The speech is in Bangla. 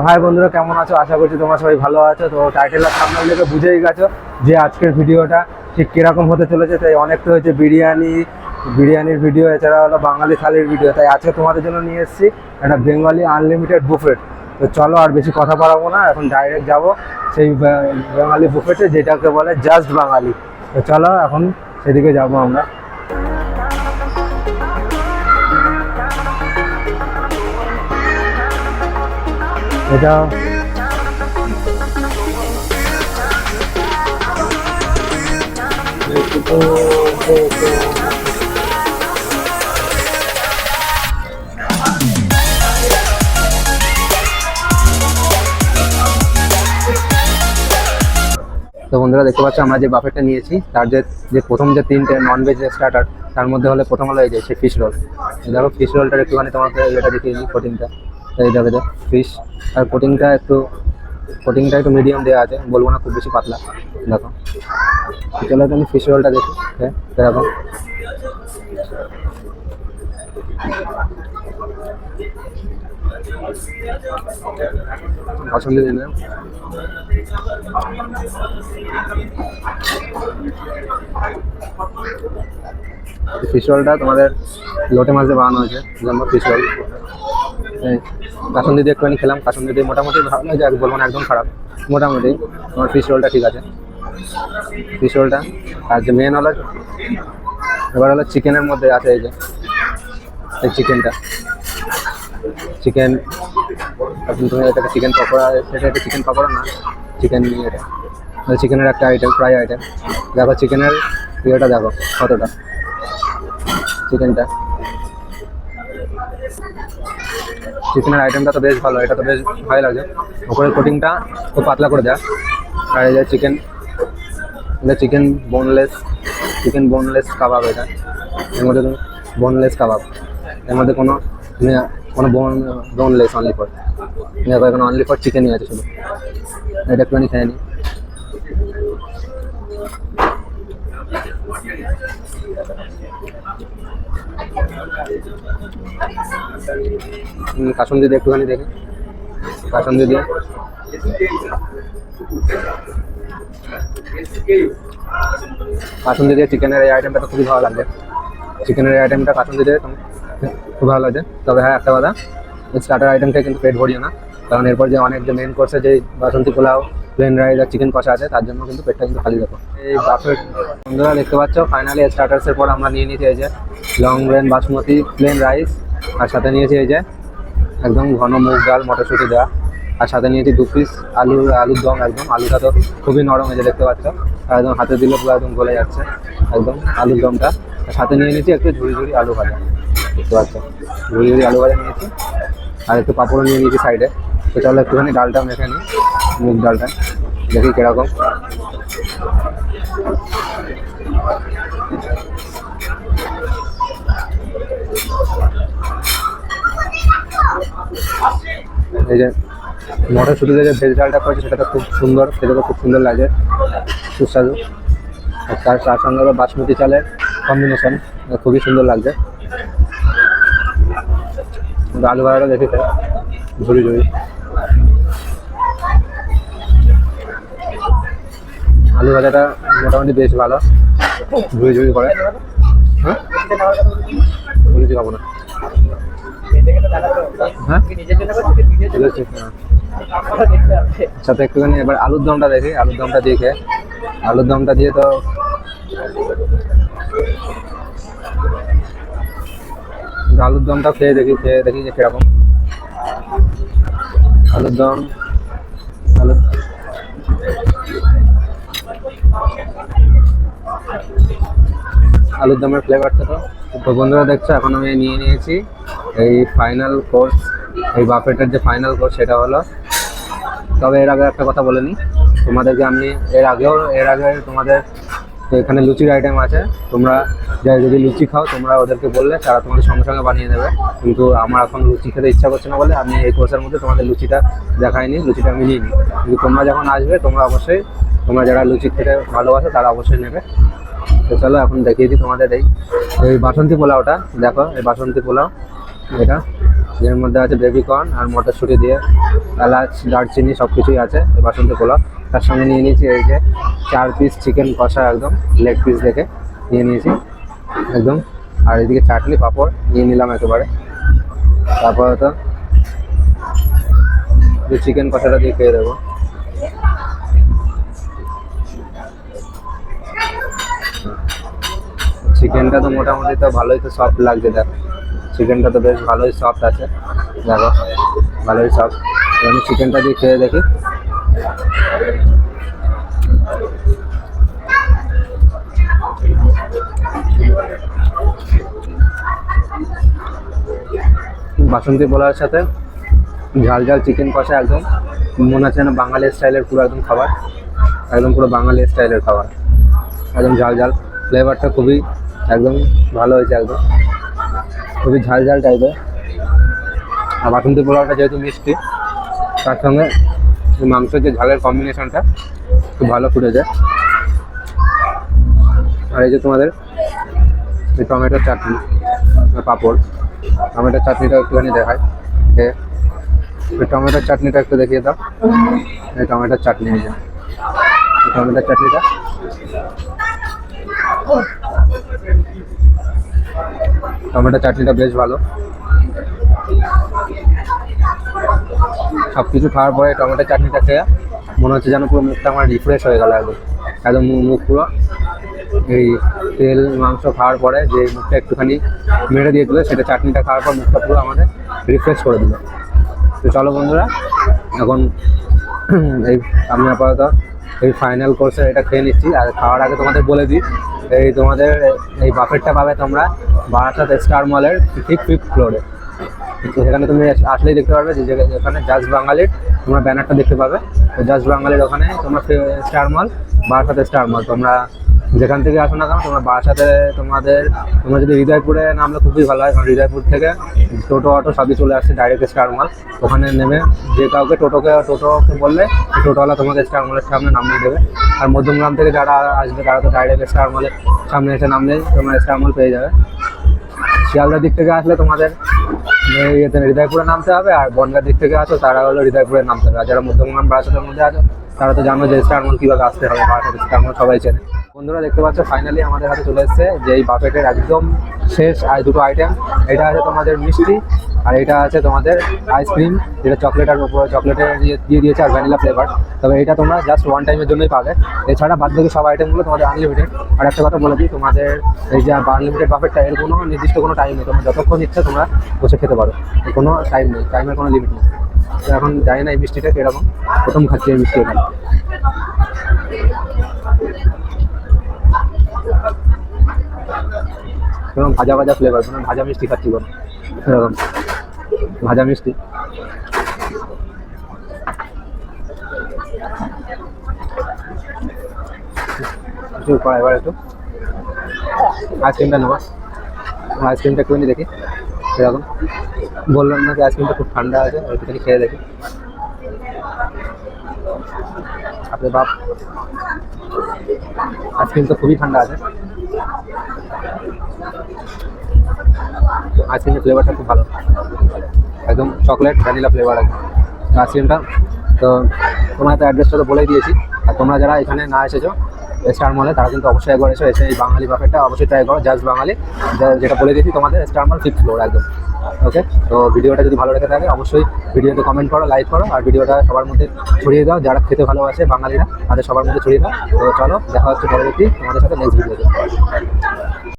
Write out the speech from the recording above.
হাই বন্ধুরা, কেমন আছো? আশা করছি তোমরা সবাই ভালো আছো। তো টাইটেল আর থাম্বনেল দেখে বুঝেই গেছো যে আজকের ভিডিওটা ঠিক কীরকম হতে চলেছে। তাই অনেকটা হয়েছে বিরিয়ানির ভিডিও, এছাড়া হলো বাঙালি থালির ভিডিও। তাই আজকে তোমাদের জন্য নিয়ে এসেছি একটা বেঙ্গলি আনলিমিটেড বুফেট। তো চলো আর বেশি কথা বাড়াবো না, এখন ডাইরেক্ট যাব সেই বাঙালি বুফেটে, যেটাকে বলে জাস্ট বাঙালি। তো চলো এখন সেদিকে যাব আমরা। এটা তো বন্ধুরা দেখতে পাচ্ছ আমরা যে বাফেটটা নিয়েছি, তার যে প্রথম যে তিনটে ননভেজ স্টার্টার, তার মধ্যে হলে প্রথম হলো এই যে ফিশ রোল। দেখো ফিশ রোলটার একটুখানি তোমাকে এটা দেখিয়ে দিই, কোটিংটা এই দেখো যে ফিশ, আর কোটিংটা একটু মিডিয়াম দেওয়া আছে, বলবো না খুব বেশি পাতলা। দেখো চলো আমি ফিশ রোলটা দেখি। হ্যাঁ এরকম পছন্দ দিলাম। ফিশ রোলটা তোমাদের লোটে মাছ দিয়ে বানানো হয়েছে, জন্য ফিশ রোল। কাসুন্দি দিয়ে একটুখানি খেলাম, কাসুন্দি দিয়ে মোটামুটি ভালো লাগে, বলবো না একদম খারাপ, মোটামুটি। তোমার ফিশ রোলটা ঠিক আছে, ফিশ রোলটা। আর যে মেন হলো এবার হলো চিকেনের মধ্যে আছে এই যে এই চিকেনটা, চিকেন তুমি এটাকে চিকেন পকোড়া, এটা চিকেন পকোড়া না, চিকেন এটা চিকেনের একটা আইটেম, ফ্রাই আইটেম। দেখো চিকেনের ইয়েটা দেখো কতটা, চিকেনের আইটেমটা তো বেশ ভালো, এটা তো বেশ ভালো লাগে। ওপরে কোটিংটা খুব পাতলা করে দেয়। আর এই যে চিকেন বোনলেস কাবাব, এটা এর মধ্যে বোনলেস কাবাব, এর মধ্যে কোনো বোনলেস, অনলি ফর এখানে অনলি ফর চিকেনই আছে শুধু। এটা একটুখানি খেয়ে নিই। কাসুন্দি দিয়ে একটুখানি দেখি, কাসুন্দি দিয়ে চিকেনের এই আইটেমটা তো খুবই ভালো লাগবে। চিকেনের এই আইটেমটা কাসুন্দি দিয়ে খুব ভালো লাগছে। তবে হ্যাঁ একটা কথা, স্টার্টার আইটেমটা কিন্তু পেট ভরিও না, কারণ এরপর যে অনেক যে মেন কোর্সে যে বাসন্তী পোলাও, প্লেন রাইস আর চিকেন কষা আছে, তার জন্য কিন্তু পেটটা কিন্তু খালি দেখো। এই বাফেট বন্ধুরা দেখতে পাচ্ছ, ফাইনালি স্টার্টার্সের পর আমরা নিয়ে নিয়েছি এই যে long grain basmati plain rice, আর সাথে নিয়েছি এই যে একদম ঘন মুগ ডাল মটরশুঁটি দেওয়া, আর সাথে নিয়েছি 2 পিস আলুর দম। একদম আলুটা তো খুবই নরম, এই যে দেখতে পাচ্ছ, আর একদম হাতে দিলে পুরো একদম গলে যাচ্ছে একদম আলুর দমটা। সাথে নিয়ে নিয়েছি একটু ঝুড়ি আলু ভাজা, দেখতে পাচ্ছ ঝুড়ি আলু ভাজা নিয়েছি, আর একটু পাঁপড়ও নিয়ে নিয়েছি সাইডে। তো চলো একটুখানি ডালটা মেখে নিই, মুগ ডালটা দেখি কিরকম। এই যে মটরশুঁটিতে যে ভেজ ডালটা করেছে, সেটা তো খুব সুন্দর, সেটা তো খুব সুন্দর লাগে, সুস্বাদু। তার সঙ্গে বাসমতি চালের কম্বিনেশন খুবই সুন্দর লাগছে। আলু ভাজাটা দেখি ঝুড়ি আলু ভাজাটা মোটামুটি বেশ ভালো, ঝুড়ি করে। হ্যাঁ ঝুড়ি খাবো না, হ্যাঁ সাথে একটুখানি এবার আলুর দমটা দেখি, আলুর দমটা দিয়ে তো আলুর দমটা খেয়ে দেখি যে কিরকম আলুর দম। আলুর দমের ফ্লেভারটা তো বন্ধুরা দেখছো, এখন আমি নিয়ে নিয়েছি এই ফাইনাল কোর্স, এই বাফেটের যে ফাইনাল কোর্স সেটা হলো। তবে এর আগে একটা কথা বলে নিই তোমাদেরকে, আমি এর আগে তোমাদের এখানে লুচির আইটেম আছে, তোমরা যদি লুচি খাও তোমরা ওদেরকে বললে তারা তোমাদের সঙ্গে সঙ্গে বানিয়ে দেবে। কিন্তু আমার এখন লুচি খেতে ইচ্ছা করছে না বলে আমি এই কোর্সের মধ্যে তোমাদের লুচিটা দেখাইনি, লুচিটা আমি নিইনি। কিন্তু তোমরা যখন আসবে তোমরা যারা লুচি খেতে ভালোবাসো তারা অবশ্যই নেবে। তো চলো এখন দেখিয়ে দিই তোমাদের এই বাসন্তী পোলাওটা। দেখো এই বাসন্তী পোলাও, এটা এর মধ্যে আছে বেবিকর্ন আর মটরশুঁটি দিয়ে এলাচ দারচিনি সব কিছুই আছে এই বাসন্তী পোলাও। তার সঙ্গে নিয়ে নিয়েছি এই যে 4 পিস চিকেন কষা, একদম লেগ পিস দেখে নিয়ে নিয়েছি একদম। আর এদিকে চাটনি পাঁপড় নিয়ে নিলাম একেবারে। তারপরে তো চিকেন কষাটা দিয়ে খেয়ে দেবো। চিকেনটা তো মোটামুটি তো ভালোই তো সফট লাগছে, দেখো চিকেনটা তো বেশ ভালোই সফট আছে, দেখো ভালোই সফট। আমি চিকেনটা দিয়ে খেয়ে দেখি। বাসন্তী পোলাওয়ের সাথে ঝাল ঝাল চিকেন কষা, একদম মনে হচ্ছে না বাঙালি স্টাইলের পুরো একদম খাবার, একদম পুরো বাঙালি স্টাইলের খাবার, একদম ঝাল ঝাল। ফ্লেভারটা খুবই একদম ভালো হয়েছে, একদম খুবই ঝাল ঝাল টাইপের। আর বাসন্তী পোলাওটা যেহেতু মিষ্টি, তার সঙ্গে মাংসের যে ঝালের কম্বিনেশনটা খুব ভালো ফুটেছে। আর এই যে তোমাদের এই টমেটোর চাটনি, পাঁপড়, টমেটোর চাটনিটা একটুখানি দেখায়। এই টমেটোর চাটনিটা একটু দেখিয়ে দাও। এই টমেটোর চাটনি, এই যে টমেটোর চাটনিটা টমেটোর চাটনিটা বেশ ভালো। সব কিছু খাওয়ার পরে টমেটোর চাটনিটা খেয়ে মনে হচ্ছে যেন পুরো মুখটা আমার রিফ্রেশ হয়ে গেল, একদম একদম মুখ পুরো এই তেল মাংস খাওয়ার পরে যে মুখটা একটুখানি মেরে দিয়ে দিল, সেটা চাটনিটা খাওয়ার পর মুখটা পুরো আমাদের রিফ্রেশ করে দিল। তো চলো বন্ধুরা, এখন এই আমি আপাতত এই ফাইনাল কোর্সে এটা খেয়ে নিচ্ছি। আর খাওয়ার আগে তোমাদের বলে দিই, এই তোমাদের এই বাফেটটা পাবে তোমরা বারাসাত স্টার মলের ঠিক 5th ফ্লোরে। সেখানে তুমি আসলেই দেখতে পারবে যে এখানে জাস্ট বাঙালির তোমরা ব্যানারটা দেখতে পাবে। তো জাস্ট বাঙালির ওখানে তোমরা স্টার মল, বারাসাত স্টার মল, তোমরা যেখান থেকে আসো না কেন তোমরা বারাসাতে তোমরা যদি হৃদয়পুরে নামলে খুবই ভালো হয়, কারণ হৃদয়পুর থেকে টোটো অটো সবই চলে আসছে ডাইরেক্ট স্টার মল। ওখানে নেমে যে কাউকে টোটোকে বললে টোটোওয়ালা তোমাকে স্টার মলের সামনে নামিয়ে দেবে। আর মধ্যমগ্রাম থেকে যারা আসবে তারা তো ডাইরেক্ট স্টার মলের সামনে এসে নামলেই তোমরা স্টার মল পেয়ে যাবে। শিয়ালদার দিক থেকে আসলে তোমাদের হৃদয়পুরে নামতে হবে, আর বনগাঁর দিক থেকে আসো তারা হলো হৃদয়পুরে নামতে হবে। আর যারা মধ্যমগ্রাম বারাসাতের মধ্যে আছো তারা তো জানো যে স্টার মল কীভাবে আসতে হবে, বারাসাত স্টার মল সবাই চেনে। বন্ধুরা দেখতে পাচ্ছ ফাইনালি আমাদের হাতে চলে এসেছে যে এই বাফেটের একদম শেষ আর দুটো আইটেম। এটা আছে তোমাদের মিষ্টি, আর এটা আছে তোমাদের আইসক্রিম, যেটা চকলেটের উপরে চকলেটের দিয়ে দিয়েছে আর ভ্যানিলা ফ্লেভার। তবে এটা তোমরা জাস্ট ওয়ান টাইমের জন্যই পাবে, এছাড়া বাদ বাকি সব আইটেমগুলো তোমাদের আনলিমিটেড। আর একটা কথা বলে দিই, তোমাদের এই যে আনলিমিটেড বাফেটটা এর কোনো নির্দিষ্ট কোনো টাইম নেই, তোমরা যতক্ষণ ইচ্ছা তোমরা বসে খেতে পারো, কোনো টাইম নেই, টাইমের কোনো লিমিট নেই। তো এখন জানি না এই মিষ্টিটা কীরকম, প্রথম খাচ্ছি এই মিষ্টি এখানে। এরকম ভাজা ভাজা ফ্লেভার, কোনো ভাজা মিষ্টি খাচ্ছি কোনো, এরকম ভাজা মিষ্টি। এবার একটু আইসক্রিমটা নেবো, আইসক্রিমটা একটুখানি দেখি এরকম। বললাম না যে আইসক্রিমটা খুব ঠান্ডা আছে, একটুখানি খেয়ে দেখি। আপনি বাপ, আইসক্রিম তো খুবই ঠান্ডা আছে, আইসক্রিমের ফ্লেভারটা খুব ভালো, একদম চকলেট ভ্যানিলা ফ্লেভার একদম আইসক্রিমটা। তো তোমার তো অ্যাড্রেসটা তো বলেই দিয়েছি। আর তোমরা যারা এখানে না এসেছো স্টার মলে, তারা কিন্তু অবশ্যই একবার এসে এই বাঙালি বাফেটটা অবশ্যই ট্রাই করো, জাস্ট বাঙালি, যেটা বলে দিয়েছি তোমাদের স্টার মল 5th ফ্লোর একদম। ওকে, তো ভিডিওটা যদি ভালো লেগে থাকে অবশ্যই ভিডিওতে কমেন্ট করো, লাইক করো, আর ভিডিওটা সবার মধ্যে ছড়িয়ে দাও, যারা খেতে ভালোবাসে বাঙালিরা তাদের সবার মধ্যে ছড়িয়ে দাও। তো চলো, দেখা হচ্ছে পরবর্তী তোমাদের সাথে নেক্সট ভিডিওতে।